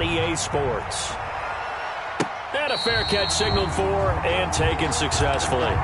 EA Sports. And a fair catch signaled for and taken successfully.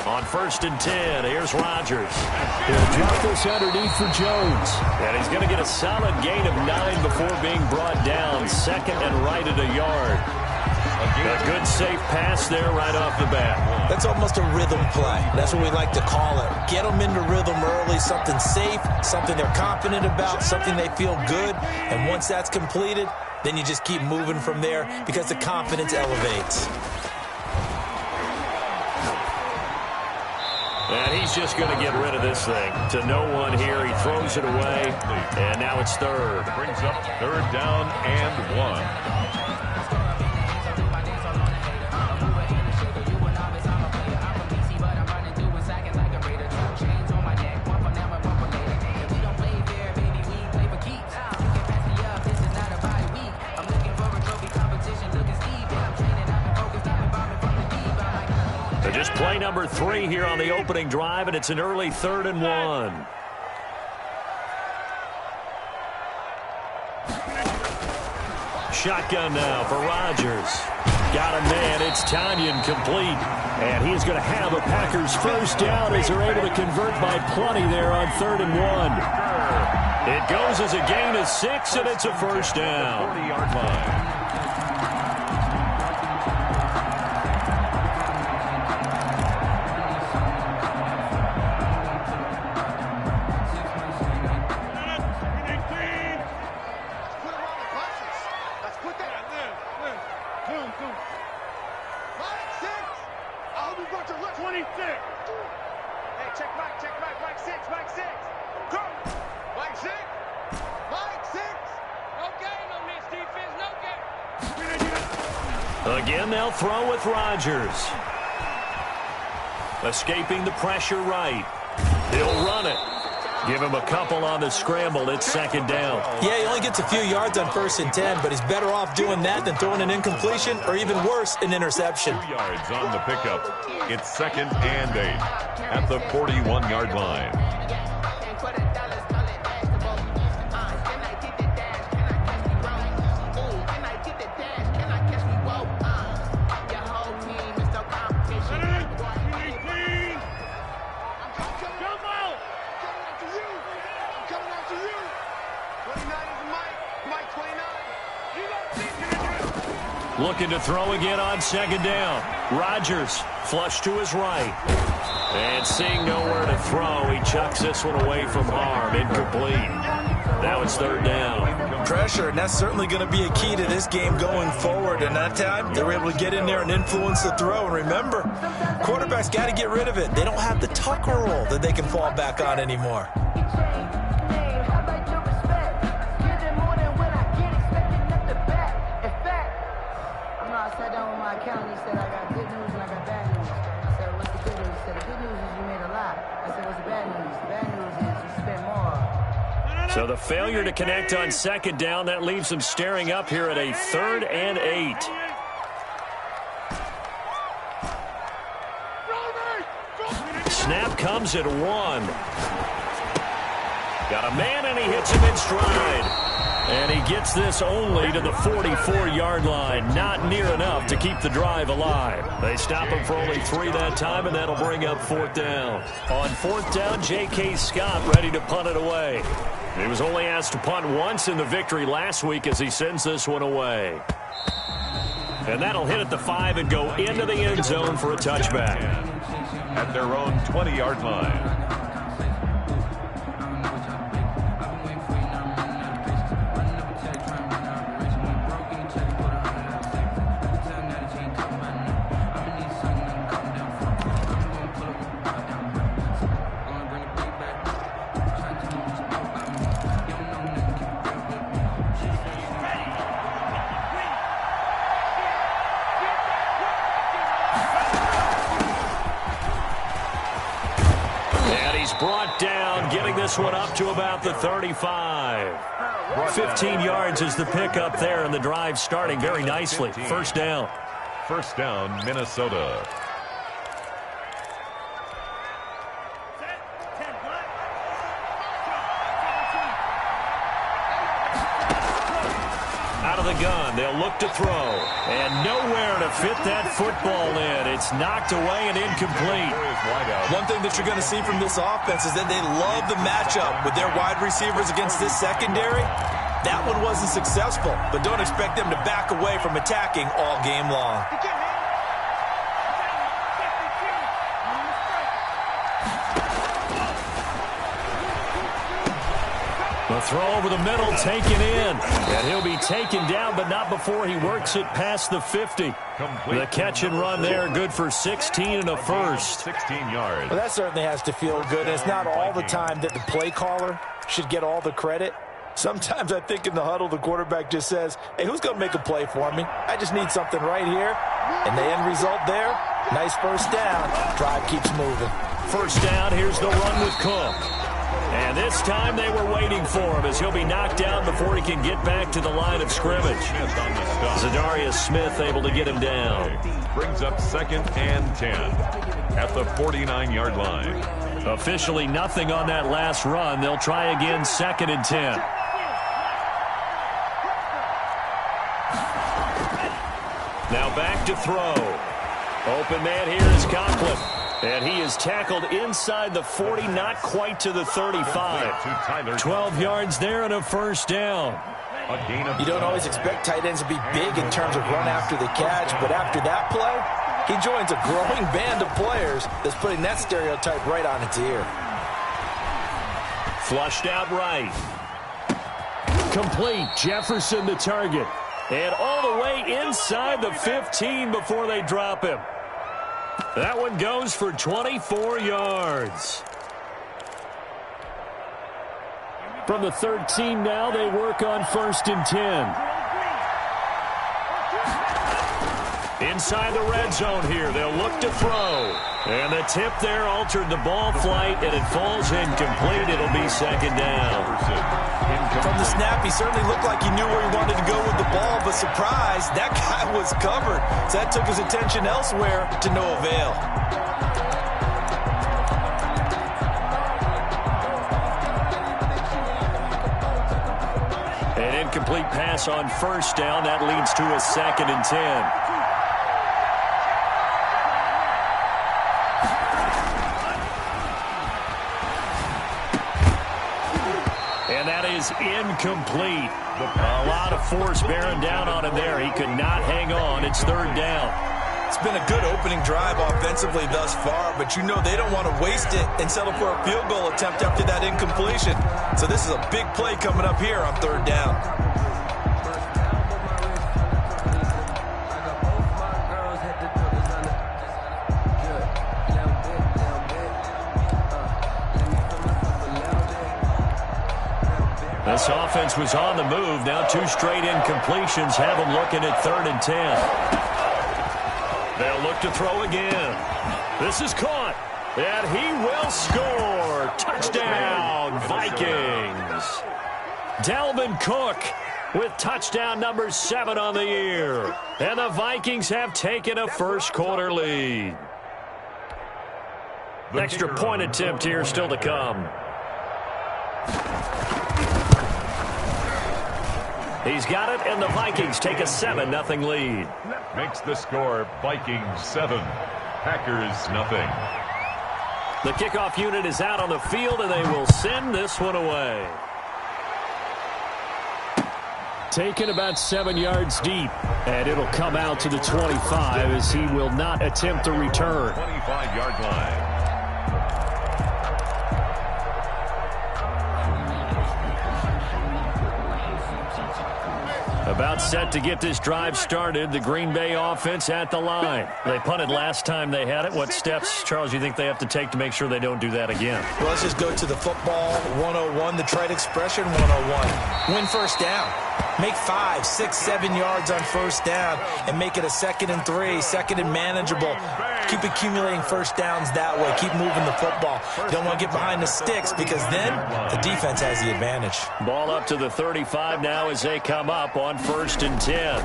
On 1st and 10, here's Rodgers. He'll drop this underneath for Jones. And he's going to get a solid gain of 9 before being brought down. 2nd and right at a yard. A good, safe pass there right off the bat. That's almost a rhythm play. That's what we like to call it. Get them into rhythm early, something safe, something they're confident about, something they feel good. And once that's completed, then you just keep moving from there because the confidence elevates. And he's just going to get rid of this thing. To no one here. He throws it away. And now it's 3rd. Brings up 3rd down and 1. Just play number 3 here on the opening drive, and it's an early 3rd and 1. Shotgun now for Rodgers. Got a man. It's Tanyan complete. And he's going to have a Packers first down as they're able to convert by plenty there on 3rd and 1. It goes as a gain of 6, and it's a first down. 40-yard line. Again, they'll throw with Rodgers. Escaping the pressure right. He'll run it. Give him a couple on the scramble. It's 2nd down. Yeah, he only gets a few yards on 1st and 10, but he's better off doing that than throwing an incompletion or even worse, an interception. 2 yards on the pickup. It's 2nd and 8 at the 41-yard line. Looking to throw again on 2nd down. Rodgers flush to his right. And seeing nowhere to throw, he chucks this one away from harm. Incomplete. Now it's 3rd down. Pressure, and that's certainly going to be a key to this game going forward. And that time, they were able to get in there and influence the throw. And remember, quarterbacks got to get rid of it. They don't have the tucker roll that they can fall back on anymore. So the failure to connect on 2nd down, that leaves them staring up here at a 3rd and 8. Snap comes at 1. Got a man, and he hits him in stride. And he gets this only to the 44-yard line. Not near enough to keep the drive alive. They stop him for only 3 that time, and that'll bring up 4th down. On 4th down, J.K. Scott ready to punt it away. He was only asked to punt once in the victory last week as he sends this one away. And that'll hit at the 5 and go into the end zone for a touchback. At their own 20-yard line. Brought down, getting this one up to about the 35. 15 yards is the pickup there, and the drive starting very nicely. 1st down. 1st down, Minnesota. Out of the gun, they'll look to throw. And nowhere to fit that football in. It's knocked away and incomplete. One thing that you're going to see from this offense is that they love the matchup with their wide receivers against this secondary. That one wasn't successful, but don't expect them to back away from attacking all game long. The throw over the middle, taken in. And he'll be taken down, but not before he works it past the 50. The catch and run there, good for 16 and a first. 16 yards. Well, that certainly has to feel good. And it's not all the time that the play caller should get all the credit. Sometimes I think in the huddle, the quarterback just says, hey, who's going to make a play for me? I just need something right here. And the end result there, nice 1st down. Drive keeps moving. 1st down, here's the run with Cook. And this time they were waiting for him as he'll be knocked down before he can get back to the line of scrimmage. Zadarius Smith able to get him down. Brings up 2nd and 10 at the 49-yard line. Officially nothing on that last run. They'll try again 2nd and 10. Now back to throw. Open man here is Conklin. And he is tackled inside the 40, not quite to the 35. 12 yards there and a 1st down. You don't always expect tight ends to be big in terms of run after the catch, but after that play, he joins a growing band of players that's putting that stereotype right on its ear. Flushed out right. Complete. Jefferson the target. And all the way inside the 15 before they drop him. That one goes for 24 yards. From the 13 now, they work on 1st and 10. Inside the red zone here, they'll look to throw. And the tip there altered the ball flight, and it falls incomplete. It'll be 2nd down. From the snap, he certainly looked like he knew where he wanted to go with the ball, but surprise, that guy was covered. So that took his attention elsewhere to no avail. An incomplete pass on 1st down. That leads to a 2nd and 10. And that is incomplete. A lot of force bearing down on him there. He could not hang on. It's 3rd down. It's been a good opening drive offensively thus far, but you know they don't want to waste it and settle for a field goal attempt after that incompletion. So this is a big play coming up here on 3rd down. This offense was on the move. Now 2 straight incompletions have them looking at 3rd and 10. They'll look to throw again. This is caught. And he will score. Touchdown, Vikings. Dalvin Cook with touchdown number 7 on the year. And the Vikings have taken a 1st quarter lead. Extra point attempt here still to come. He's got it, and the Vikings take a 7-0 lead. Makes the score Vikings 7, Packers nothing. The kickoff unit is out on the field, and they will send this one away. Taken about 7 yards deep, and it'll come out to the 25 as he will not attempt a return. 25-yard line. About set to get this drive started. The Green Bay offense at the line. They punted last time they had it. What steps, Charles, you think they have to take to make sure they don't do that again? Well, let's just go to the football 101, the trade expression 101. Win first down. Make 5, 6, 7 yards on first down and make it a 2nd and 3, 2nd and manageable. Keep accumulating first downs that way. Keep moving the football. You don't want to get behind the sticks because then the defense has the advantage. Ball up to the 35 now as they come up on 1st and 10.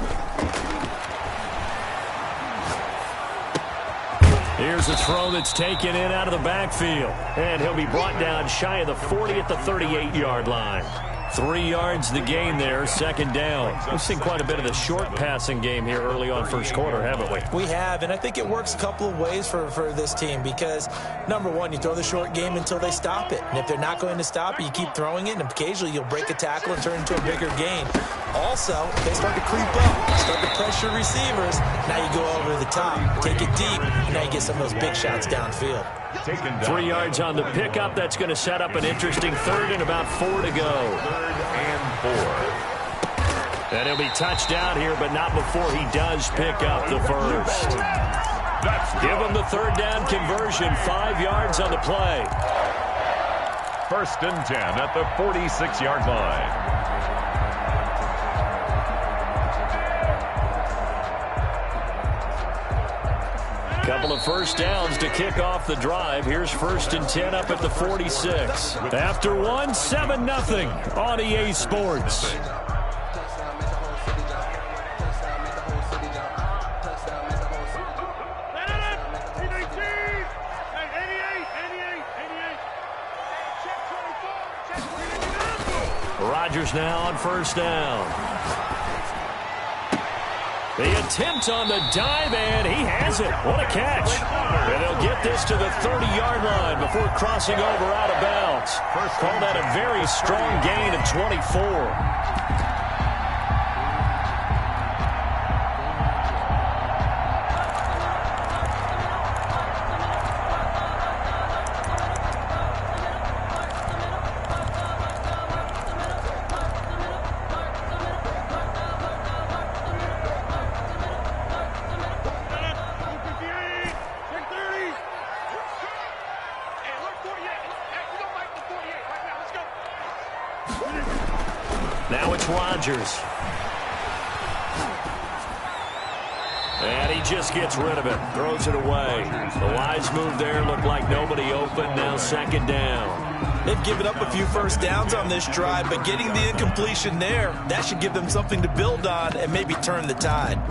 Here's a throw that's taken in out of the backfield. And he'll be brought down shy of the 40 at the 38-yard line. 3 yards the gain there, 2nd down. We've seen quite a bit of the short passing game here early on first quarter, haven't we? We have, and I think it works a couple of ways for this team because, number one, you throw the short game until they stop it. And if they're not going to stop it, you keep throwing it, and occasionally you'll break a tackle and turn it into a bigger gain. Also, they start to creep up, start to pressure receivers. Now you go over the top, take it deep, and now you get some of those big shots downfield. 3 yards on the pickup. That's going to set up an interesting 3rd and about 4 to go. 3rd and 4. And he'll be touched down here, but not before he does pick up the first. Give him the 3rd down conversion. 5 yards on the play. 1st and 10 at the 46-yard line. Couple of first downs to kick off the drive. Here's 1st and 10 up at the 46. After one, 7-0 on EA Sports. Rodgers now on 1st down. The attempt on the dive, and he has it. What a catch. And he'll get this to the 30-yard line before crossing over out of bounds. Call that a very strong gain of 24. Now it's Rodgers. And he just gets rid of it. Throws it away. The wise move there. Looked like nobody open. Now 2nd down. They've given up a few first downs on this drive, but getting the incompletion there, that should give them something to build on and maybe turn the tide.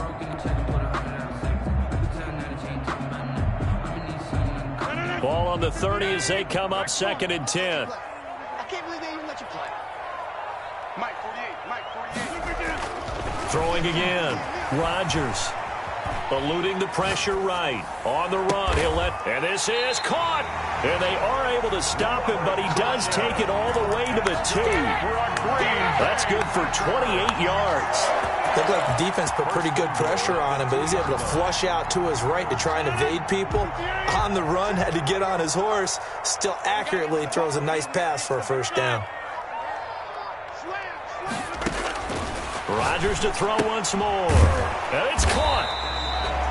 Ball on the 30 as they come up 2nd and 10. I can't believe they even let you play. Mike 48. Throwing again. Rodgers eluding the pressure right. On the run, and this is caught. And they are able to stop him, but he does take it all the way to the 2. That's good for 28 yards. Looked like the defense put pretty good pressure on him, but he's able to flush out to his right to try and evade people. On the run, had to get on his horse. Still accurately throws a nice pass for a 1st down. Rodgers to throw once more. And it's caught.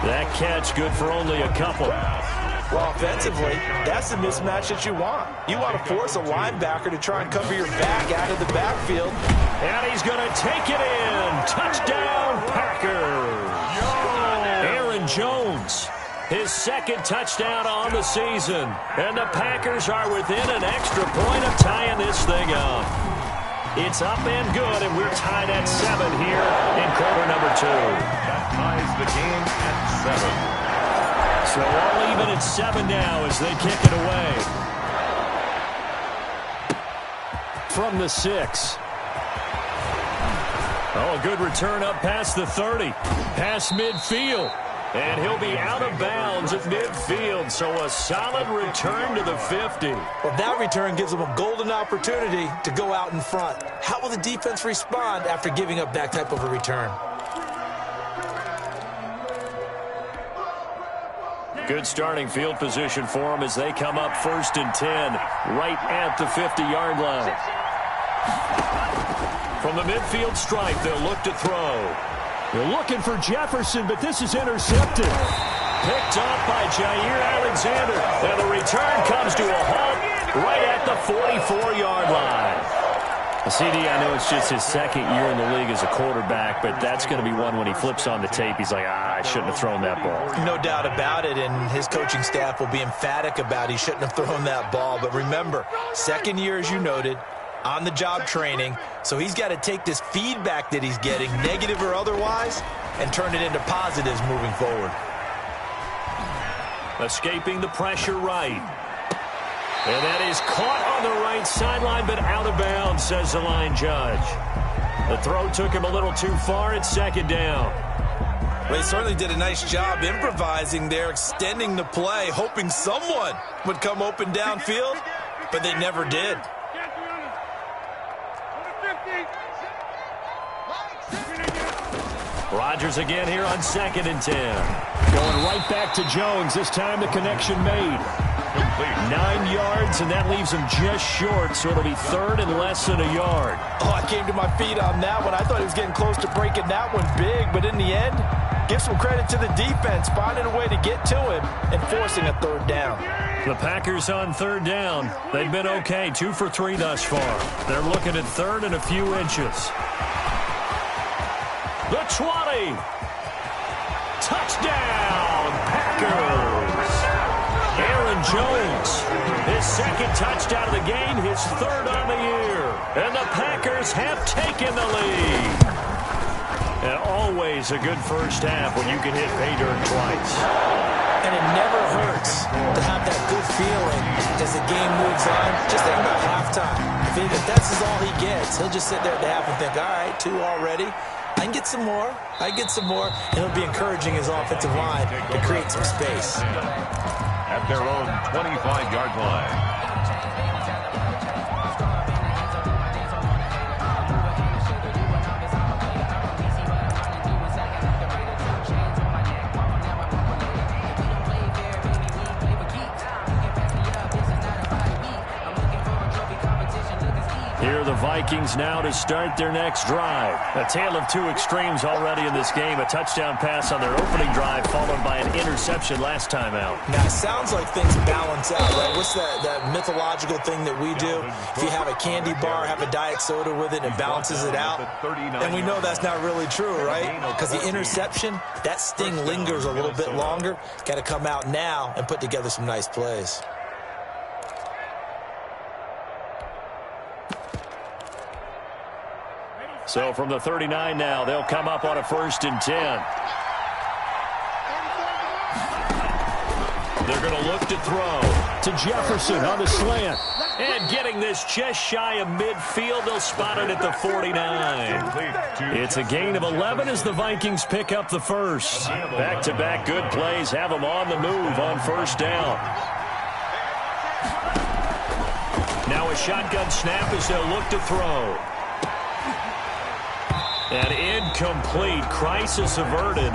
That catch good for only a couple. Well, offensively, that's the mismatch that you want. You want to force a linebacker to try and cover your back out of the backfield. And he's going to take it in. Touchdown, Packers. Aaron Jones, his 2nd touchdown on the season. And the Packers are within an extra point of tying this thing up. It's up and good, and we're tied at 7 here in quarter number 2. That ties the game at 7. So all even at 7 now as they kick it away. From the 6. Oh, a good return up past the 30, past midfield. And he'll be out of bounds at midfield, so a solid return to the 50. Well, that return gives them a golden opportunity to go out in front. How will the defense respond after giving up that type of a return? Good starting field position for them as they come up 1st and 10, right at the 50-yard line. From the midfield stripe, they'll look to throw. They're looking for Jefferson, but this is intercepted. Picked off by Jair Alexander. And the return comes to a halt right at the 44-yard line. CD, I know it's just his second year in the league as a quarterback, but that's going to be one when he flips on the tape. He's like, I shouldn't have thrown that ball. No doubt about it, and his coaching staff will be emphatic about he shouldn't have thrown that ball. But remember, second year, as you noted, on-the-job training, so he's got to take this feedback that he's getting, negative or otherwise, and turn it into positives moving forward. Escaping the pressure right. And that is caught on the right sideline, but out of bounds, says the line judge. The throw took him a little too far. It's 2nd down. Well, he certainly did a nice job improvising there, extending the play, hoping someone would come open downfield, but they never did. Rodgers again here on 2nd and 10. Going right back to Jones. This time the connection made. 9 yards, and that leaves him just short, so it'll be 3rd and less than a yard. Oh, I came to my feet on that one. I thought he was getting close to breaking that one big, but in the end, give some credit to the defense, finding a way to get to him and forcing a 3rd down. The Packers on 3rd down. They've been okay, 2 for 3 thus far. They're looking at 3rd and a few inches. The 20. Touchdown, Packers. Aaron Jones, his 2nd touchdown of the game, his 3rd on the year. And the Packers have taken the lead. And always a good first half when you can hit pay dirt twice. And it never hurts to have that good feeling as the game moves on. Just think about halftime. If that's all he gets, he'll just sit there at the half and think, all right, 2 already. I can get some more. I can get some more. And he'll be encouraging his offensive line to create some space. At their own 25-yard line. Here are the Vikings now to start their next drive. A tale of 2 extremes already in this game. A touchdown pass on their opening drive, followed by an interception last time out. Now, it sounds like things balance out, right? What's that mythological thing that we do? If you have a candy bar, have a diet soda with it, and it balances it out. And we know that's not really true, right? Because the interception, that sting lingers a little bit longer. Got to come out now and put together some nice plays. So from the 39 now, they'll come up on a 1st and 10. They're going to look to throw to Jefferson on the slant. And getting this just shy of midfield, they'll spot it at the 49. It's a gain of 11 as the Vikings pick up the 1st. Back-to-back good plays have them on the move on 1st down. Now a shotgun snap as they'll look to throw. And incomplete. Crisis averted.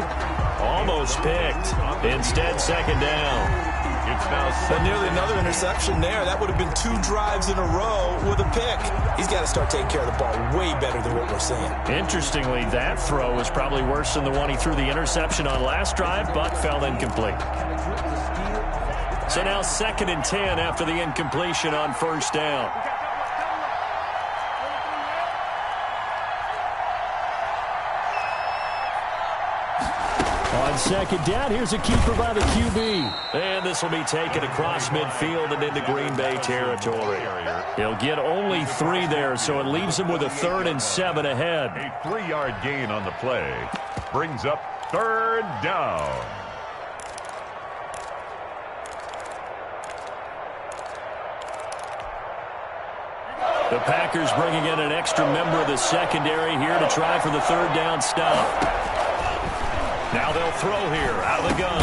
Almost picked. Instead, 2nd down. It's now nearly another interception there. That would have been 2 drives in a row with a pick. He's got to start taking care of the ball way better than what we're seeing. Interestingly, that throw was probably worse than the one he threw the interception on last drive, but fell incomplete. So now 2nd and 10 after the incompletion on 1st down. On 2nd down, here's a keeper by the QB. And this will be taken across midfield and into Green Bay territory. He'll get only 3 there, so it leaves him with a 3rd and 7 ahead. a 3-yard gain on the play. Brings up 3rd down. The Packers bringing in an extra member of the secondary here to try for the third down stop. Now they'll throw here out of the gun.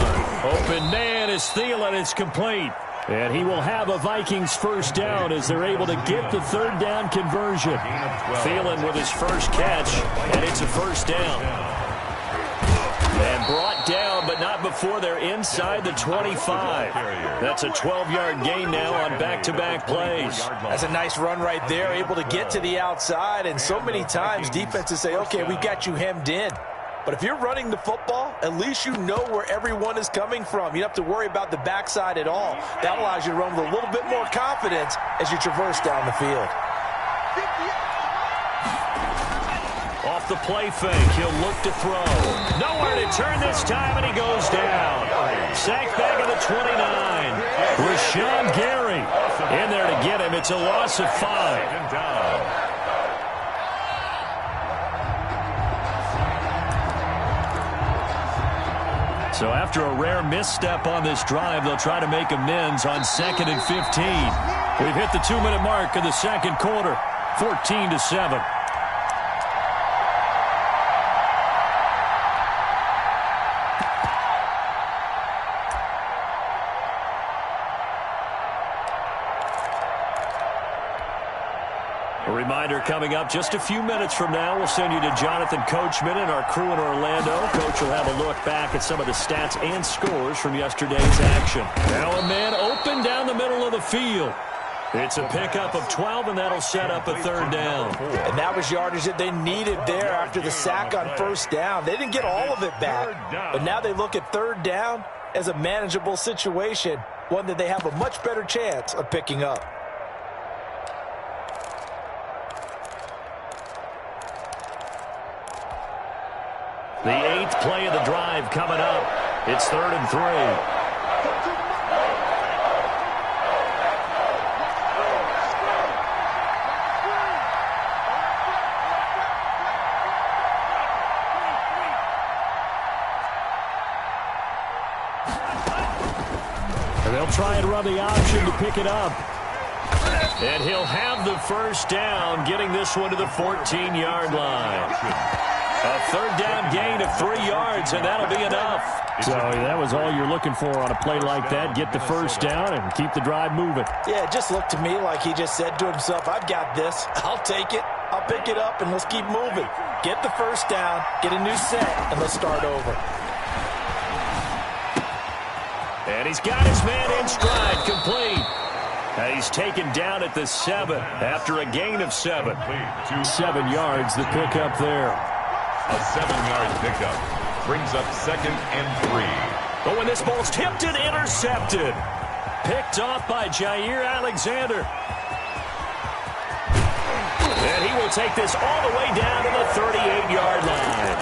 Open man is Thielen. It's complete. And he will have a Vikings first down as they're able to get the third down conversion. Thielen with his first catch, and it's a first down. And brought down, but not before they're inside the 25. That's a 12-yard gain now on back-to-back plays. That's a nice run right there, able to get to the outside. And so many times defenses say, okay, we've got you hemmed in. But if you're running the football, at least you know where everyone is coming from. You don't have to worry about the backside at all. That allows you to run with a little bit more confidence as you traverse down the field. Off the play fake, he'll look to throw. Nowhere to turn this time, and he goes down. Sacked back at the 29. Rashawn Gary in there to get him. It's a loss of 5. So after a rare misstep on this drive, they'll try to make amends on 2nd and 15. We've hit the 2-minute mark of the second quarter, 14-7. A reminder coming up just a few minutes from now. We'll send you to Jonathan Coachman and our crew in Orlando. Coach will have a look back at some of the stats and scores from yesterday's action. Now a man open down the middle of the field. It's a pickup of 12, and that'll set up a third down. And that was yardage that they needed there after the sack on first down. They didn't get all of it back, but now they look at third down as a manageable situation, one that they have a much better chance of picking up. The 8th play of the drive coming up. It's 3rd and 3. And they'll try and run the option to pick it up. And he'll have the first down, getting this one to the 14-yard line. A third down gain of 3 yards, and that'll be enough. So that was all you're looking for on a play like that. Get the first down and keep the drive moving. Yeah, it just looked to me like he just said to himself, I've got this. I'll take it. I'll pick it up, and let's keep moving. Get the first down, get a new set, and let's start over. And he's got his man in stride, complete. And he's taken down at the 7 after a gain of 7. 7 yards, the pickup there. A 7-yard pickup brings up 2nd and 3. But when this ball's tipped and intercepted, picked off by Jair Alexander. And he will take this all the way down to the 38-yard line.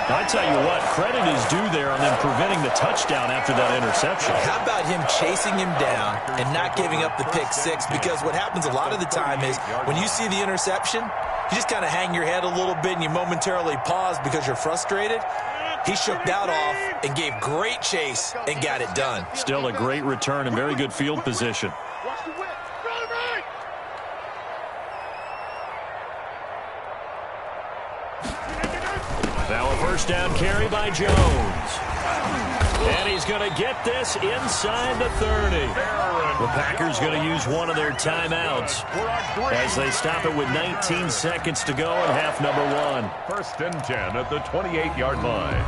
I tell you what, credit is due there on them preventing the touchdown after that interception. How about him chasing him down and not giving up the pick six? Because what happens a lot of the time is when you see the interception, you just kind of hang your head a little bit and you momentarily pause because you're frustrated. He shook that off and gave great chase and got it done. Still a great return and very good field position. Now a first down carry by Jones. And he's going to get this inside the 30. The Packers going to use one of their timeouts as they stop it with 19 seconds to go in half number 1. 1st and 10 at the 28-yard line.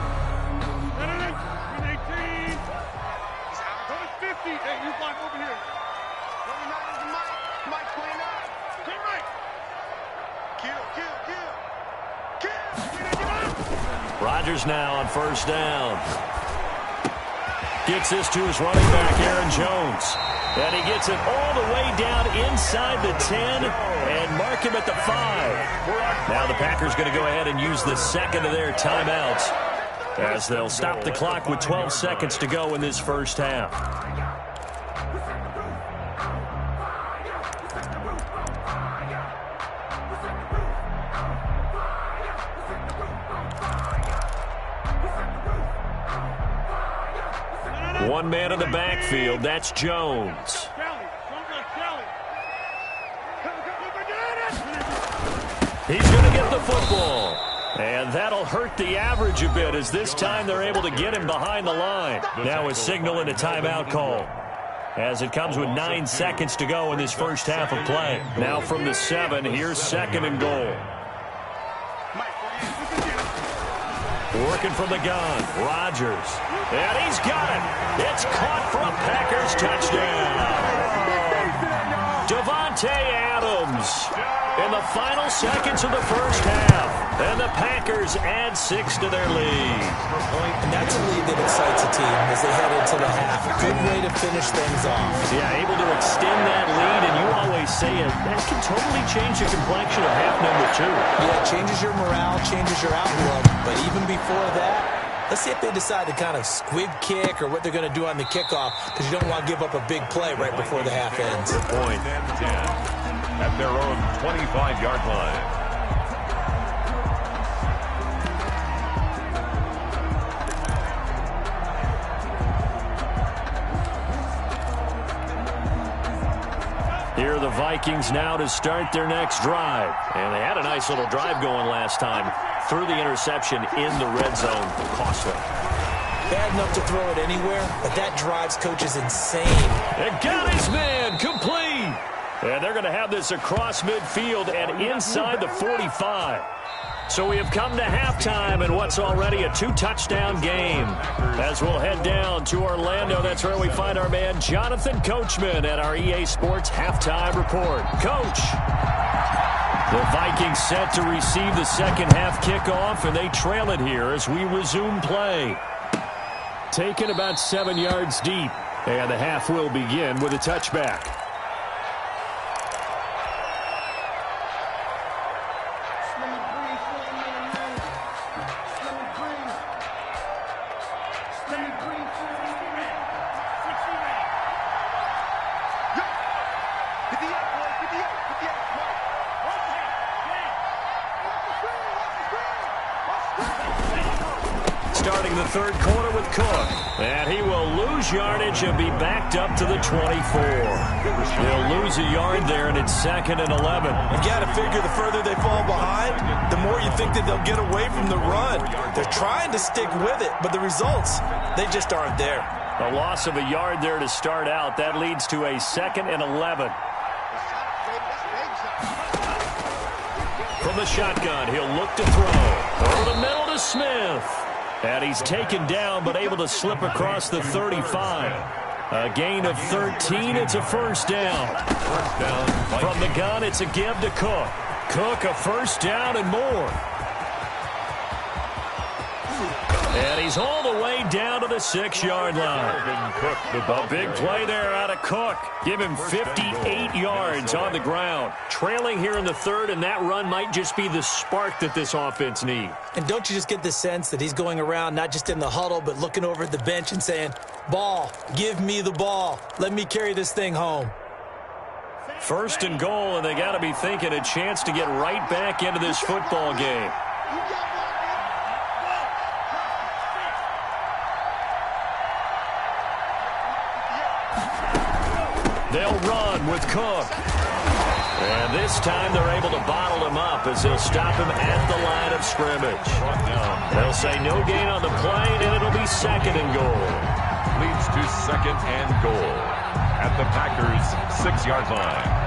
Rodgers now on first down. Gets this to his running back, Aaron Jones. And he gets it all the way down inside the 10 and mark him at the 5. Now the Packers going to go ahead and use the second of their timeouts as they'll stop the clock with 12 seconds to go in this first half. One man in the backfield, that's Jones. He's going to get the football. And that'll hurt the average a bit as this time they're able to get him behind the line. Now a signal and a timeout call, as it comes with 9 seconds to go in this first half of play. Now from the 7, here's 2nd and goal. Working from the gun, Rodgers. And he's got it. It's caught for a Packers touchdown. Davante Adams in the final seconds of the first half. And the Packers add 6 to their lead. And that's a lead that excites a team as they head into the half. Good way to finish things off. Yeah, able to extend that lead, and you always say it, that can totally change the complexion of half number 2. Yeah, it changes your morale, changes your outlook. But even before that, let's see if they decide to kind of squib kick or what they're going to do on the kickoff, because you don't want to give up a big play right before the half ends. Good point. 10 at their own 25-yard line. Here are the Vikings now to start their next drive. And they had a nice little drive going last time. Threw the interception in the red zone. Costly. Bad enough to throw it anywhere, but that drives coaches insane. And got his man complete. And they're going to have this across midfield and inside the 45. So we have come to halftime in what's already a 2-touchdown game. As we'll head down to Orlando, that's where we find our man Jonathan Coachman at our EA Sports Halftime Report. Coach, the Vikings set to receive the second half kickoff, and they trail it here as we resume play. Taken about 7 yards deep, and the half will begin with a touchback. Starting the third quarter with Cook. And he will lose yardage and be backed up to the 24. He'll lose a yard there, and it's 2nd and 11. You got to figure the further they fall behind, the more you think that they'll get away from the run. They're trying to stick with it, but the results, they just aren't there. A loss of a yard there to start out. That leads to a 2nd and 11. From the shotgun, he'll look to throw. Over the middle to Smith. And he's taken down, but able to slip across the 35. A gain of 13. It's a first down. From the gun, it's a give to Cook. Cook, a first down and more. And he's all the way down to the 6-yard line. A big play there out of Cook. Give him 58 yards on the ground. Trailing here in the third, and that run might just be the spark that this offense needs. And don't you just get the sense that he's going around not just in the huddle, but looking over at the bench and saying, ball, give me the ball. Let me carry this thing home. First and goal, and they got to be thinking a chance to get right back into this football game. They'll run with Cook. And this time they're able to bottle him up as they'll stop him at the line of scrimmage. They'll say no gain on the play, and it'll be 2nd and goal. Leads to 2nd and goal at the Packers' 6-yard line.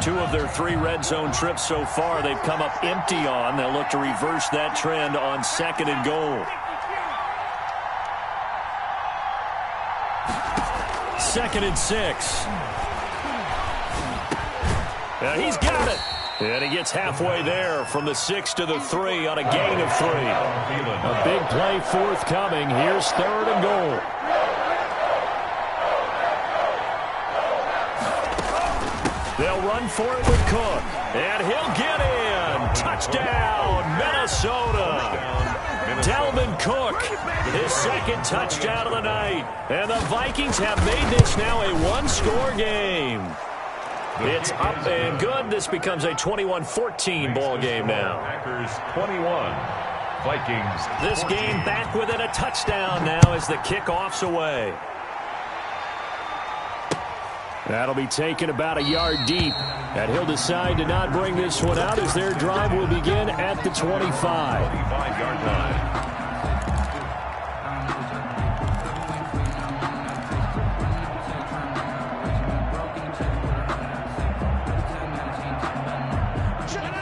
Two of their 3 red zone trips so far, they've come up empty on. They'll look to reverse that trend on 2nd and goal. 2nd and 6. He's got it. And he gets halfway there from the 6 to the 3 on a gain of 3. A big play forthcoming. Here's 3rd and goal. They'll run for it with Cook. And he'll get in. Touchdown, Minnesota. Dalvin Cook, his 2nd touchdown of the night. And the Vikings have made this now a 1-score game. It's up and good. This becomes a 21-14 ball game now. Packers 21, Vikings. This game back within a touchdown now as the kickoff's away. That'll be taken about a yard deep. And he'll decide to not bring this one out as their drive will begin at the 25. 25-yard line.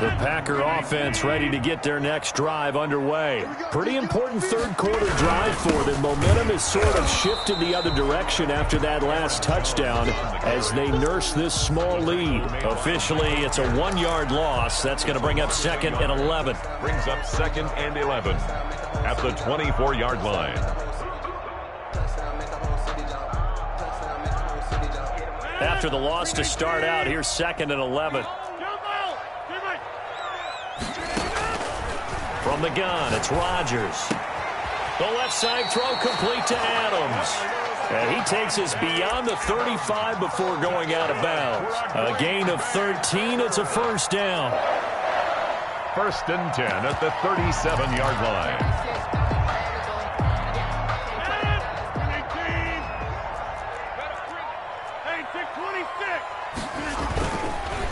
The Packer offense ready to get their next drive underway. Pretty important third-quarter drive for them. Momentum has sort of shifted the other direction after that last touchdown as they nurse this small lead. Officially, it's a 1-yard loss. That's going to bring up 2nd and 11. Brings up 2nd and 11 at the 24-yard line. After the loss to start out, here's 2nd and 11. From the gun, it's Rodgers. The left side throw complete to Adams. And he takes us beyond the 35 before going out of bounds. A gain of 13. It's a first down. 1st and 10 at the 37-yard line.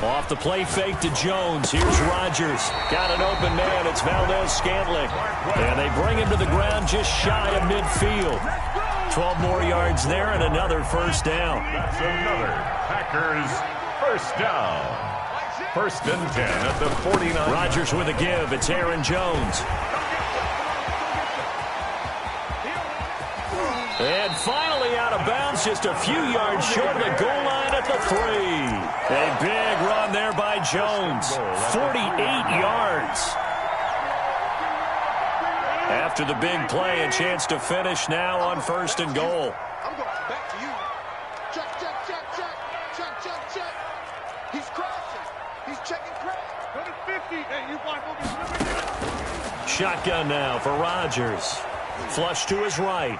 Off the play fake to Jones. Here's Rodgers. Got an open man. It's Valdez-Scantling. And they bring him to the ground just shy of midfield. 12 more yards there and another first down. That's another Packers first down. 1st and 10 at the 49. Rodgers with a give. It's Aaron Jones. And finally out of bounds, just a few yards short of the goal line at the 3. A big run there by Jones. 48 yards. After the big play, a chance to finish now on 1st and goal. I'm going back to you. Check, check, check, check. Check, check, check. He's crashing. He's checking crash. Go to 50. Hey, you block over. Shotgun now for Rodgers. Flush to his right.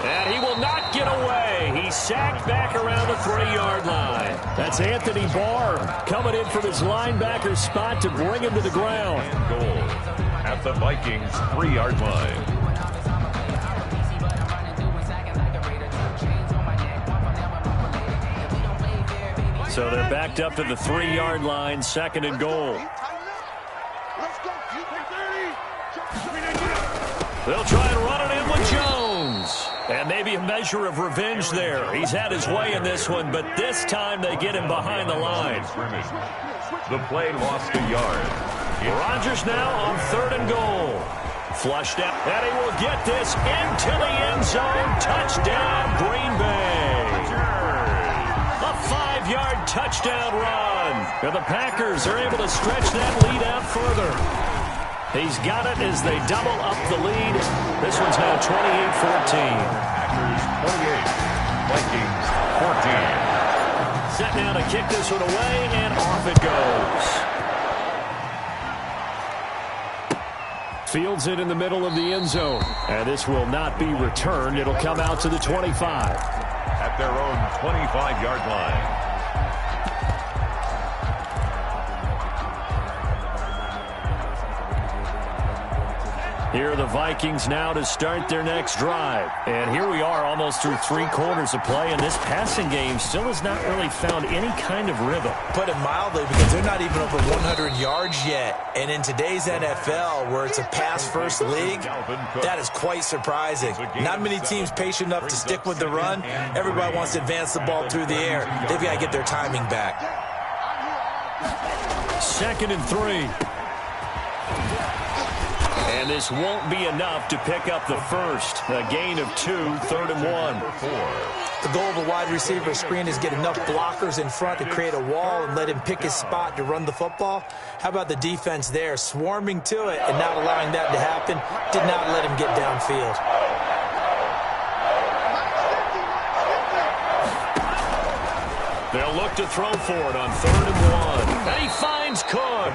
And he will not get away. He's sacked back around the 3-yard line. That's Anthony Barr coming in from his linebacker spot to bring him to the ground. And goal at the Vikings 3-yard line. So they're backed up to the 3-yard line, 2nd and goal. Let's go. They'll try and run it in with Jones. And maybe a measure of revenge there. He's had his way in this one, but this time they get him behind the line. The play lost a yard. Rodgers now on 3rd and goal. Flushed out, and he will get this into the end zone. Touchdown, Green Bay. A 5-yard touchdown run. And the Packers are able to stretch that lead out further. He's got it as they double up the lead. This one's now 28-14. Packers 28, Vikings 14. Set now to kick this one away, and off it goes. Fields it in the middle of the end zone. And this will not be returned. It'll come out to the 25. At their own 25-yard line. Here are the Vikings now to start their next drive. And here we are almost through 3 quarters of play, and this passing game still has not really found any kind of rhythm. Put it mildly, because they're not even over 100 yards yet. And in today's NFL, where it's a pass-first league, that is quite surprising. Not many teams patient enough to stick with the run. Everybody wants to advance the ball through the air. They've got to get their timing back. 2nd and 3. And this won't be enough to pick up the first. A gain of 2, 3rd and 1. The goal of a wide receiver screen is get enough blockers in front to create a wall and let him pick his spot to run the football. How about the defense there, swarming to it and not allowing that to happen? Did not let him get downfield. They'll look to throw for it on 3rd and 1. And he finds Cook.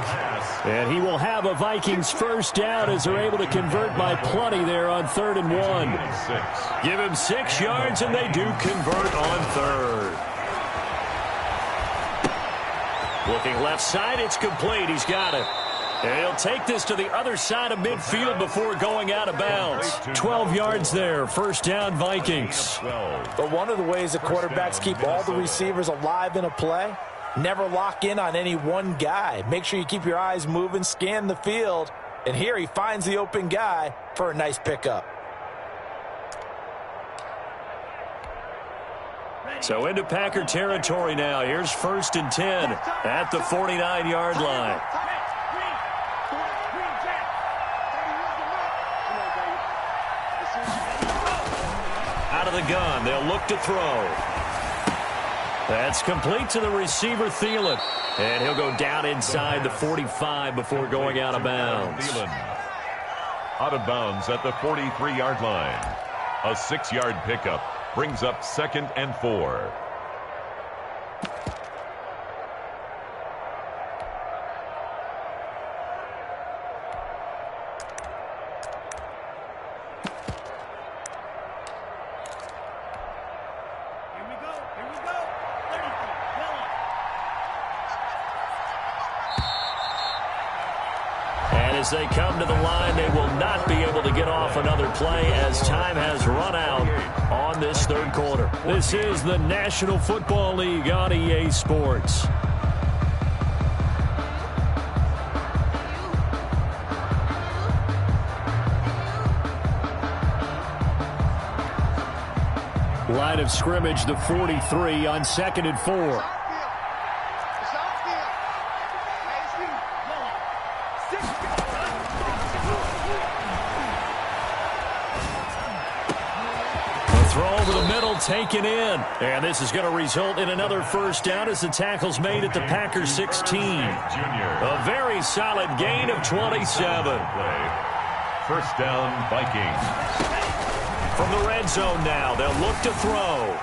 And he will have a Vikings first down as they're able to convert by plenty there on 3rd and 1. Give him 6 yards, and they do convert on 3rd. Looking left side, it's complete. He's got it. And he'll take this to the other side of midfield before going out of bounds. 12 yards there. First down, Vikings. But one of the ways the quarterbacks keep all the receivers alive in a play, never lock in on any one guy. Make sure you keep your eyes moving, scan the field. And here he finds the open guy for a nice pickup. So into Packer territory now. Here's 1st and 10 at the 49-yard line. Out of the gun, they'll look to throw. That's complete to the receiver, Thielen. And he'll go down inside the 45 before going out of bounds. Out of bounds at the 43-yard line. A 6-yard pickup brings up 2nd and 4. As they come to the line, they will not be able to get off another play as time has run out on this 3rd quarter. This is the National Football League on EA Sports. Line of scrimmage, the 43 on 2nd and 4. Throw over the middle, taken in. And this is going to result in another first down as the tackle's made at the Packers 16. A very solid gain of 27. First down, Vikings. From the red zone now, they'll look to throw.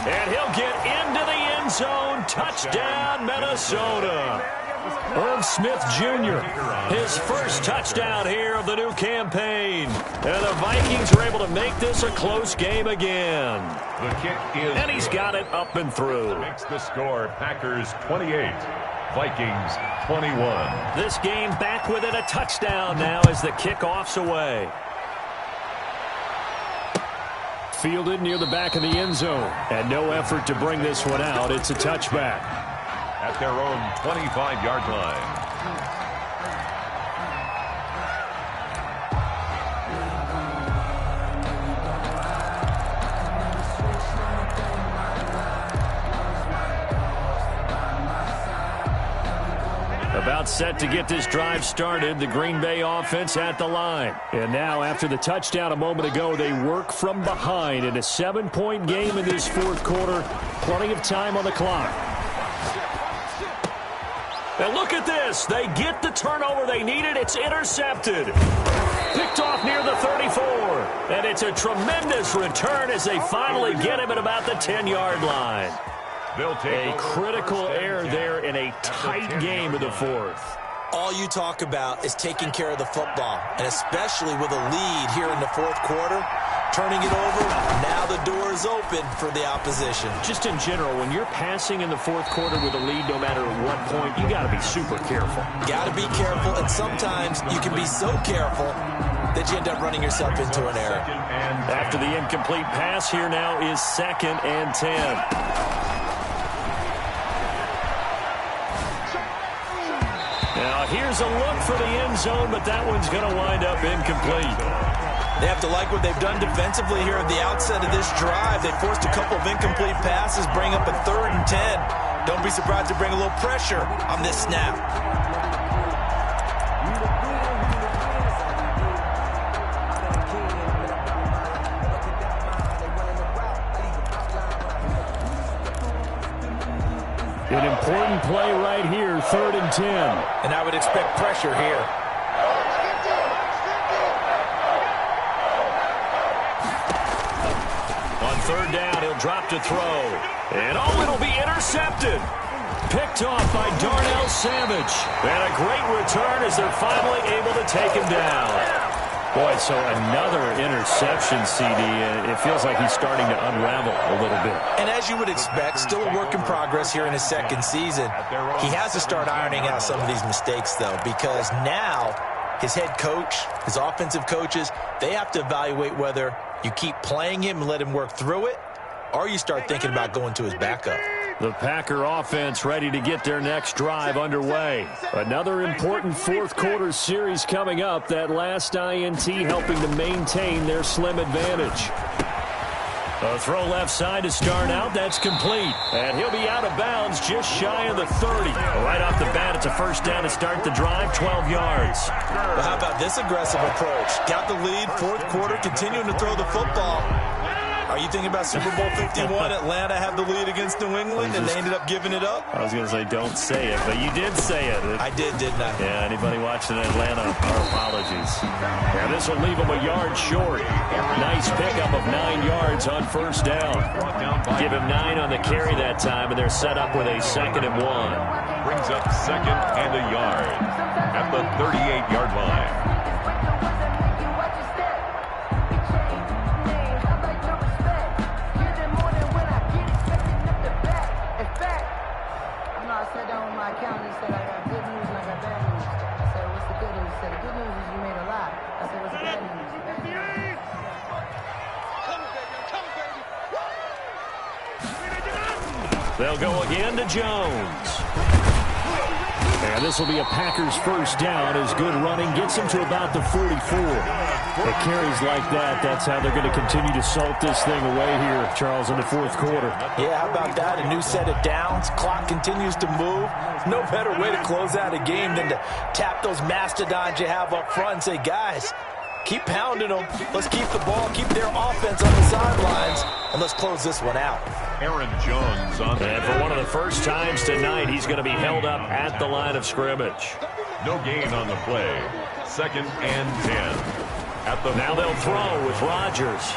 And he'll get into the end zone. Touchdown, Minnesota. Irv Smith Jr., his first touchdown here of the new campaign. And the Vikings are able to make this a close game again. The kick is and he's got it up and through. Makes the score Packers 28, Vikings 21. This game back within a touchdown now as the kickoff's away. Fielded near the back of the end zone. And no effort to bring this one out. It's a touchback. At their own 25-yard line. About set to get this drive started, the Green Bay offense at the line. And now, after the touchdown a moment ago, they work from behind in a 7-point game in this 4th quarter. Plenty of time on the clock. And look at this. They get the turnover they needed. It's intercepted. Picked off near the 34. And it's a tremendous return as they finally get him at about the 10-yard line. A critical error there in a tight game of the 4th. All you talk about is taking care of the football, and especially with a lead here in the 4th quarter. Turning it over, now the door is open for the opposition. Just in general, when you're passing in the 4th quarter with a lead, no matter at what point, you got to be super careful. Got to be careful, and sometimes you can be so careful that you end up running yourself into an error. After the incomplete pass, here now is 2nd and 10. Now here's a look for the end zone, but that one's going to wind up incomplete. They have to like what they've done defensively here at the outset of this drive. They forced a couple of incomplete passes, bring up a 3rd and 10. Don't be surprised to bring a little pressure on this snap. An important play right here, 3rd and 10. And I would expect pressure here. On 3rd down, he'll drop to throw. And it'll be intercepted. Picked off by Darnell Savage. And a great return as they're finally able to take him down. Boy, so another interception, CD. It feels like he's starting to unravel a little bit. And as you would expect, still a work in progress here in his second season. He has to start ironing out some of these mistakes, though, because now his head coach, his offensive coaches, they have to evaluate whether you keep playing him and let him work through it, or you start thinking about going to his backup. The Packer offense ready to get their next drive underway. Another important fourth quarter series coming up. That last INT helping to maintain their slim advantage. A throw left side to start out. That's complete. And he'll be out of bounds just shy of the 30. Right off the bat, it's a first down to start the drive, 12 yards. Well, how about this aggressive approach? Got the lead, fourth quarter, continuing to throw the football. Are you thinking about Super Bowl 51? Atlanta had the lead against New England, and they ended up giving it up? I was going to say, don't say it, but you did say it. I did, didn't I? Yeah, anybody watching Atlanta, our apologies. Yeah, this will leave them a yard short. Nice pickup of 9 yards on first down. Give him 9 on the carry that time, and they're set up with a 2nd and 1. Brings up 2nd and a yard at the 38-yard line. They'll go again to Jones. And this will be a Packers first down as good running gets him to about the 44. It carries like that. That's how they're going to continue to salt this thing away here, Charles, in the fourth quarter. Yeah, how about that? A new set of downs. Clock continues to move. No better way to close out a game than to tap those mastodons you have up front and say, guys, keep pounding them. Let's keep the ball, keep their offense on the sidelines, and let's close this one out. Aaron Jones on the And for one of the first times tonight, he's going to be held up at the line of scrimmage. No gain on the play. 2nd and 10. Now they'll throw with Rodgers.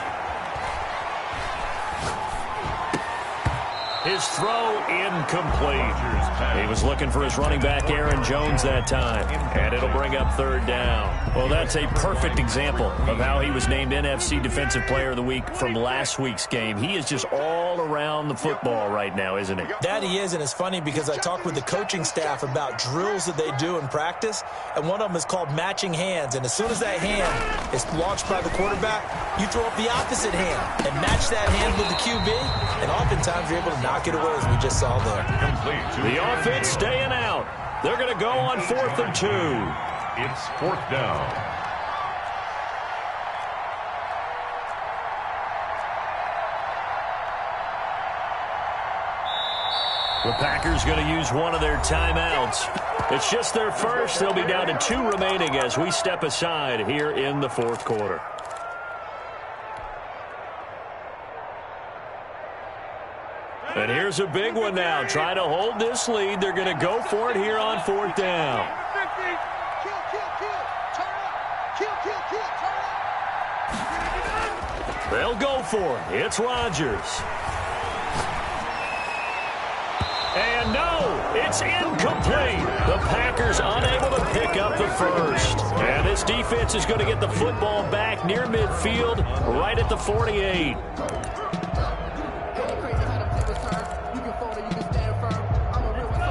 His throw incomplete. He was looking for his running back, Aaron Jones, that time. And it'll bring up 3rd down. Well, that's a perfect example of how he was named NFC Defensive Player of the Week from last week's game. He is just all around the football right now, isn't he? That he is, and it's funny because I talked with the coaching staff about drills that they do in practice, and one of them is called matching hands. And as soon as that hand is launched by the quarterback, you throw up the opposite hand and match that hand with the QB, and oftentimes you're able to knock it away, as we just saw there. The offense staying out. They're going to go on 4th and 2. It's 4th down. The Packers going to use one of their timeouts. It's just their first. They'll be down to 2 remaining as we step aside here in the 4th quarter. And here's a big one now. Trying to hold this lead. They're going to go for it here on 4th down. They'll go for it. It's Rodgers. And no, it's incomplete. The Packers unable to pick up the first. And this defense is going to get the football back near midfield, right at the 48.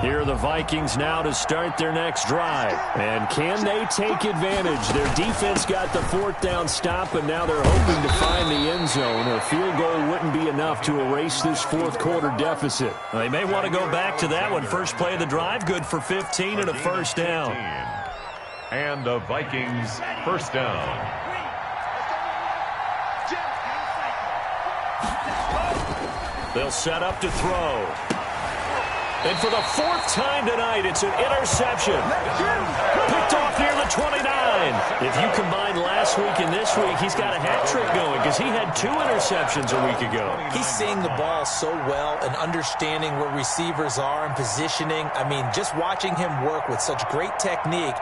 Here are the Vikings now to start their next drive. And can they take advantage? Their defense got the 4th down stop, and now they're hoping to find the end zone. A field goal wouldn't be enough to erase this 4th quarter deficit. They may want to go back to that one. First play of the drive, good for 15 and a first down. And the Vikings first down. They'll set up to throw. And for the 4th time tonight, it's an interception. Picked off near the 29. If you combine last week and this week, he's got a hat trick going because he had 2 interceptions a week ago. He's seeing the ball so well and understanding where receivers are and positioning. I mean, just watching him work with such great technique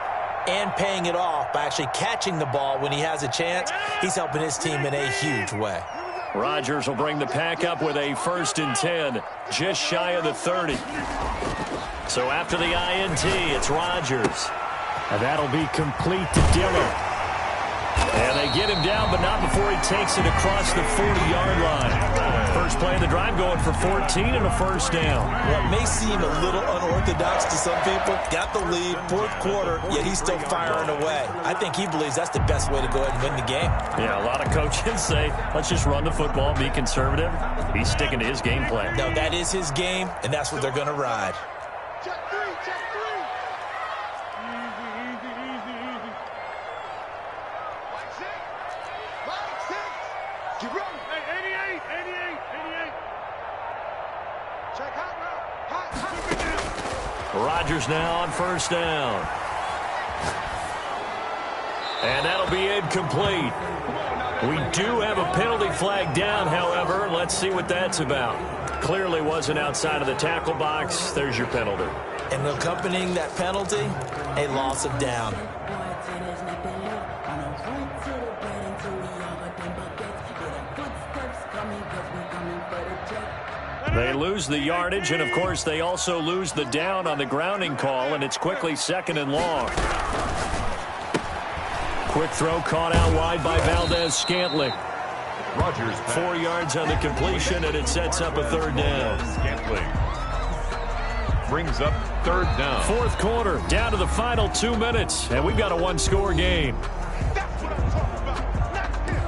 and paying it off by actually catching the ball when he has a chance, he's helping his team in a huge way. Rodgers will bring the pack up with a 1st and 10, just shy of the 30. So after the INT, it's Rodgers. And that'll be complete to Dillon. And they get him down, but not before he takes it across the 40-yard line. First play of the drive going for 14 and a first down. Well, it may seem a little unorthodox to some people. Got the lead, fourth quarter, yet he's still firing away. I think he believes that's the best way to go ahead and win the game. Yeah, a lot of coaches say, let's just run the football, be conservative. He's sticking to his game plan. No, that is his game, and that's what they're going to ride. Check three, check three. Line six. Get ready. Hey, 88. Check hot route. Rodgers now on first down. And that'll be incomplete. We do have a penalty flag down, however. Let's see what that's about. Clearly wasn't outside of the tackle box. There's your penalty. And accompanying that penalty, a loss of down. They lose the yardage, and, of course, they also lose the down on the grounding call, and it's quickly second and long. Quick throw caught out wide by Valdez-Scantling. Rodgers 4 yards on the completion, and it sets up a third down. Scantling brings up third down. Fourth quarter, down to the final 2 minutes, and we've got a one-score game. That's what I'm talking about. Not this,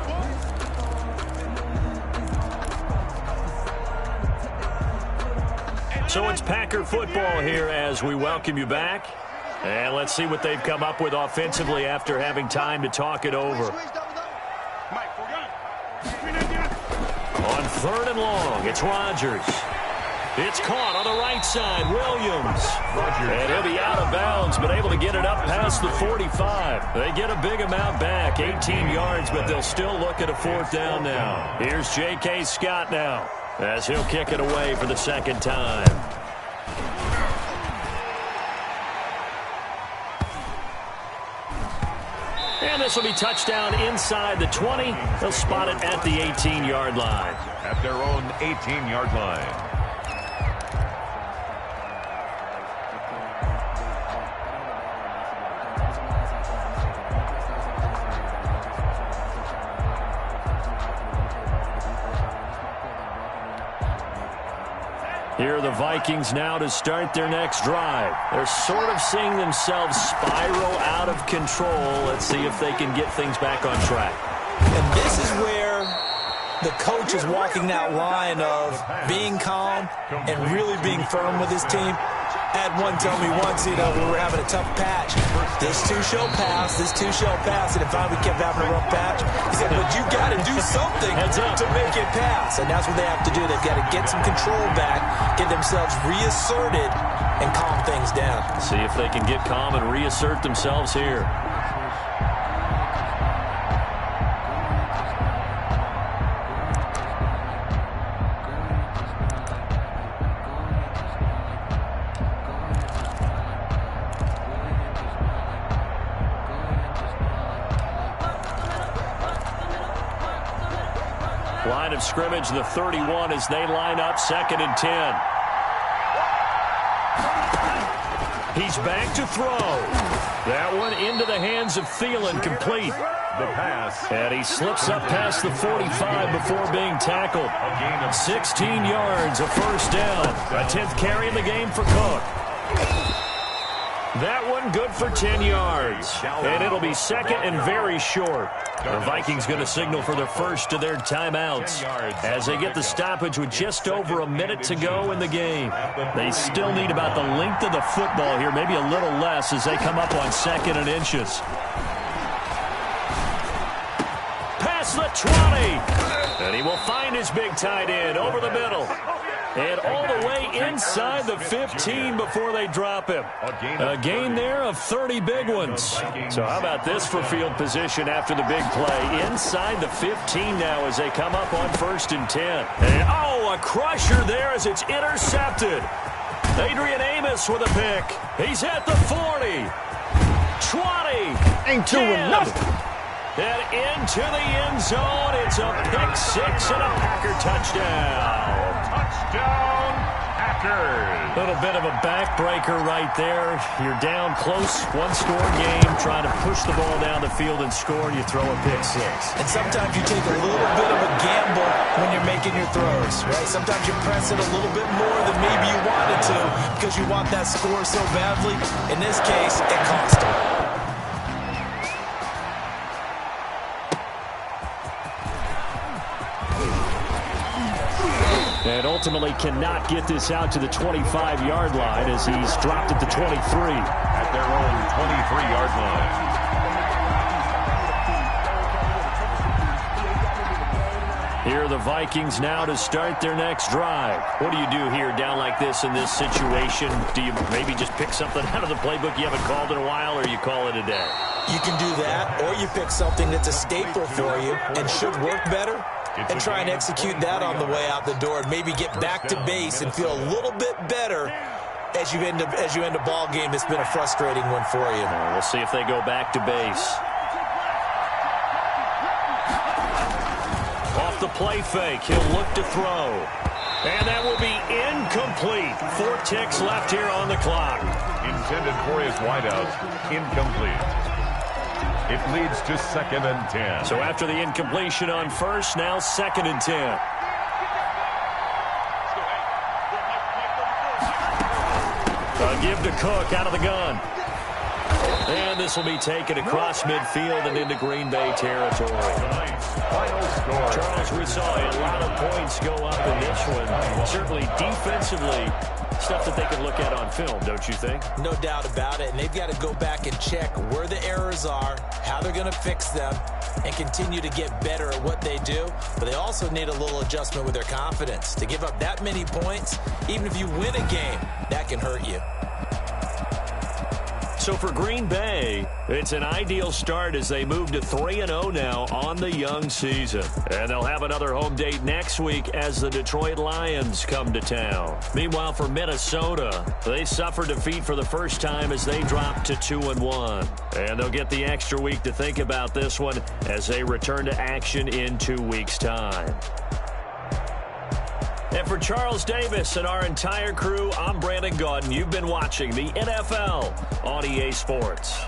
boy. So it's Packer football here as we welcome you back. And let's see what they've come up with offensively after having time to talk it over. On third and long, it's Rodgers. It's caught on the right side, Williams. And he'll be out of bounds, but able to get it up past the 45. They get a big amount back, 18 yards, but they'll still look at a fourth down now. Here's J.K. Scott now, as he'll kick it away for the second time. And this will be touchdown inside the 20. They'll spot it at the 18-yard line. At their own 18-yard line. Here are the Vikings now to start their next drive. They're sort of seeing themselves spiral out of control. Let's see if they can get things back on track. And this is where the coach is walking that line of being calm and really being firm with his team. I had one tell me once, we were having a tough patch. This too shall pass, this too shall pass. And if we kept having a rough patch, he said, but you got to do something to make it pass. And that's what they have to do. They've got to get some control back, get themselves reasserted, and calm things down. See if they can get calm and reassert themselves here. Line of scrimmage, the 31, as they line up, 2nd and 10. He's back to throw. That one into the hands of Thielen, complete. The pass. And he slips up past the 45 before being tackled. 16 yards, a first down. A 10th carry in the game for Cook. That one good for 10 yards. And it'll be second and very short. The Vikings going to signal for the first of their timeouts as they get the stoppage with just over a minute to go in the game. They still need about the length of the football here, maybe a little less as they come up on 2nd and inches. Past the 20. And he will find his big tight end over the middle. And all the way inside the 15 before they drop him. A gain there of 30 big ones. So how about this for field position after the big play? Inside the 15 now as they come up on 1st and 10. And, a crusher there as it's intercepted. Adrian Amos with a pick. He's at the 40. 20. Ain't doing nothing. And into the end zone. It's a pick six and a Packer touchdown. Touchdown, Packers. Chargers. A little bit of a backbreaker right there. You're down close, one-score game, trying to push the ball down the field and score, and you throw a pick six. And sometimes you take a little bit of a gamble when you're making your throws, right? Sometimes you press it a little bit more than maybe you wanted to because you want that score so badly. In this case, it cost him. And ultimately cannot get this out to the 25-yard line as he's dropped at the 23. At their own 23-yard line. Here are the Vikings now to start their next drive. What do you do here down like this in this situation? Do you maybe just pick something out of the playbook you haven't called in a while, or you call it a day? You can do that, or you pick something that's a staple for you and should work better, and try and execute that on the way out the door and maybe get back to base and feel a little bit better as you end a ball game that's been a frustrating one for you. We'll see if they go back to base. Off the play fake, he'll look to throw. And that will be incomplete. 4 ticks left here on the clock. Intended for his wideout. Incomplete. It leads to 2nd and 10. So after the incompletion on first, now 2nd and 10. A give to Cook out of the gun. And this will be taken across midfield and into Green Bay territory. Final score. Charles, we saw a lot of points go up in this one. Certainly defensively, stuff that they can look at on film, don't you think? No doubt about it. And they've got to go back and check where the errors are, how they're going to fix them, and continue to get better at what they do. But they also need a little adjustment with their confidence. To give up that many points, even if you win a game, that can hurt you. So for Green Bay, it's an ideal start as they move to 3-0 now on the young season. And they'll have another home date next week as the Detroit Lions come to town. Meanwhile, for Minnesota, they suffered defeat for the first time as they dropped to 2-1. And they'll get the extra week to think about this one as they return to action in 2 weeks' time. And for Charles Davis and our entire crew, I'm Brandon Gaudin. You've been watching the NFL on EA Sports.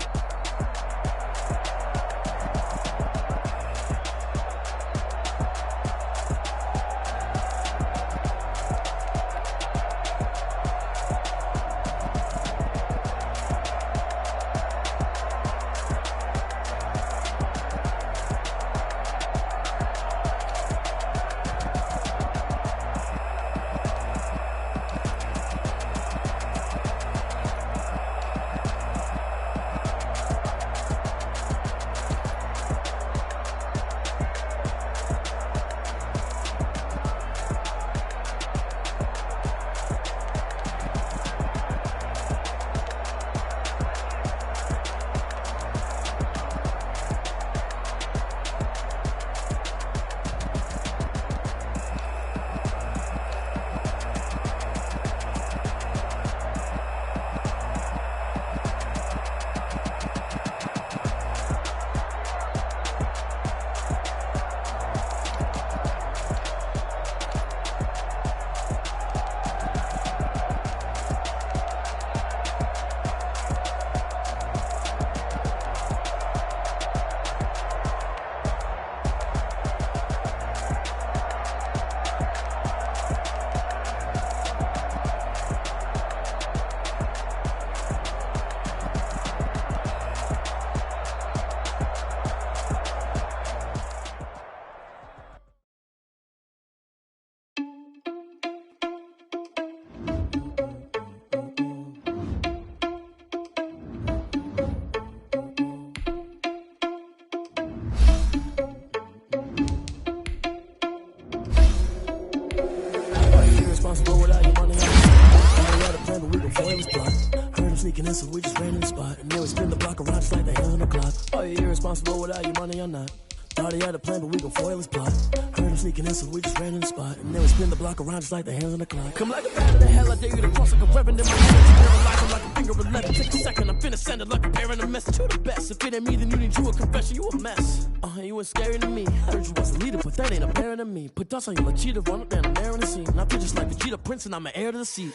Sneaking in, so we just ran in the spot. And then we spin the block around just like the hell on the clock. Are you irresponsible without your money or not? Thought he had a plan, but we gon' foil his plot. Heard him sneaking in, so we just ran in the spot. And then we spin the block around just like the hands on the clock. Come like a bat of the hell, I dare you to cross like a reverend in my hands. Like a finger of 11. Take a second, I'm finna send it like a bear in a mess. To the best, if it ain't me, then you need you a confession. You a mess. You ain't scary to me. Heard you was a leader, but that ain't apparent to me. Put dust on you, a cheater, run up down, I'm there in the scene. And I feel just like Vegeta Prince and I'm an heir to the seat.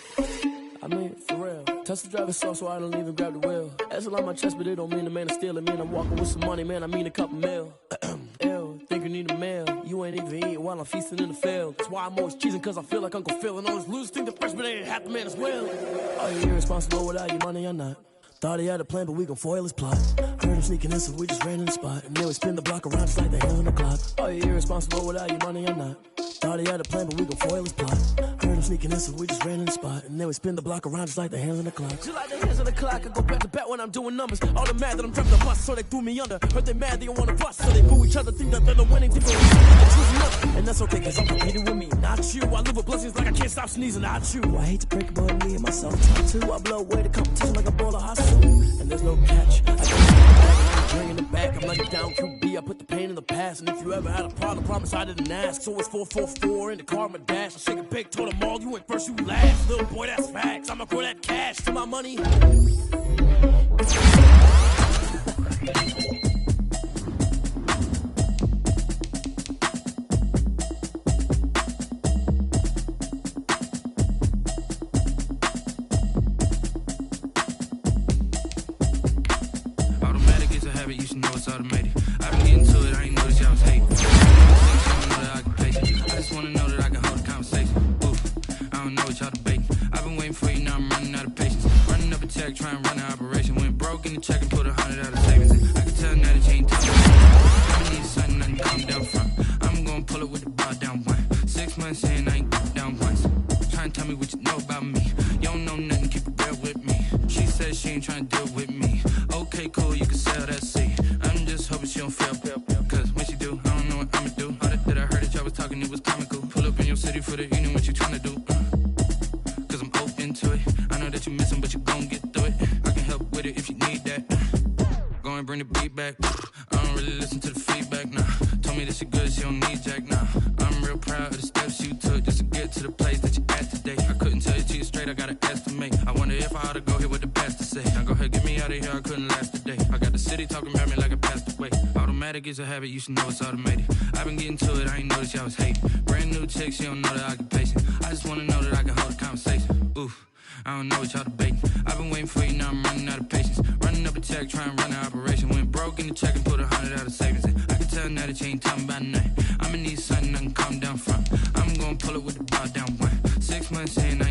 I mean, for real. Touch the driver's soft so I don't even grab the wheel. That's a lot on my chest, but it don't mean the man is stealing. Man, I'm walking with some money, man, I mean a couple mil. Ew, think you need a meal. You ain't even eating while I'm feasting in the field. That's why I'm always cheesing, cause I feel like Uncle Phil. And all those losers think the freshman ain't half the man as well. Are you irresponsible without your money or not? Thought he had a plan, but we gon' foil his plot. Heard him sneaking in, so we just ran in the spot. And then we spin the block around just like the hands on the clock. Are you irresponsible without your money or not? Thought he had a plan, but we gon' foil his plot. Heard him sneaking in, so we just ran in the spot. And then we spin the block around just like the hands on the clock. Just like the hands on the clock, I go back to back when I'm doing numbers. All the mad that I'm driving the bus, so they threw me under. Heard they mad, they don't wanna bust, so they boo each other. Think that they're the winning team, and that's okay, cause I'm competing with me, not you. I live with blessings like I can't stop sneezing, not you. I hate to break it, but me and myself talk too. I blow away the competition like a bowl of hot soup. And there's no catch. I got the bringing it back. I'm like a down QB. I put the pain in the past. And if you ever had a problem, promise I didn't ask. So it's 444 in the car, my dash. I shake a big, told them all, you went first, you last. Little boy, that's facts. I'ma grow that cash to my money. Automated. I've been getting to it, I ain't noticed y'all was hating. I just wanna know that I can hold a conversation. Oof, I don't know what y'all debating. I've been waiting for you, now I'm running out of patience. Running up a check, trying to run an operation. Went broke in the check and put 100 out of savings. I can tell now that you ain't talking. I need something, nothing calm down front. I'm gonna pull it with the bar down one. 6 months in, I ain't down once. Trying to tell me what you know about me. You don't know nothing, keep it real with me. She said she ain't trying to deal with me. Okay, cool, you can sell that seat. I'm just hoping she don't fail, cause when she do, I don't know what I'ma do. All that I heard that y'all was talking, it was comical. Pull up in your city for the evening, what you tryna do? Cause I'm open to it. I know that you missing, but you gon' get through it. I can help with it if you need that. Go and bring the beat back. I don't really listen to the feedback, nah. Told me that she good, she don't need jack, nah. I'm real proud of the steps you took just to get to the place that you at today. I couldn't tell you to you straight, I gotta estimate. I wonder if I ought to go here with the pastor say. Now go ahead, get me out of here, I couldn't last today. I got the city talking about me like I passed away. Automatic is a habit, you should know it's automated. I've been getting to it, I ain't noticed y'all was hating. Brand new chick, she don't know the occupation. I just wanna know that I can hold a conversation. Oof, I don't know what y'all debating. I've been waiting for you, now I'm running out of patience. Running up a check, trying to run an operation. Went broke in the check and put 100 out of savings. I can tell now that you ain't talking about nothing. I'ma need something, I can calm down front. I'm gonna pull it with the bar down one. 6 months in,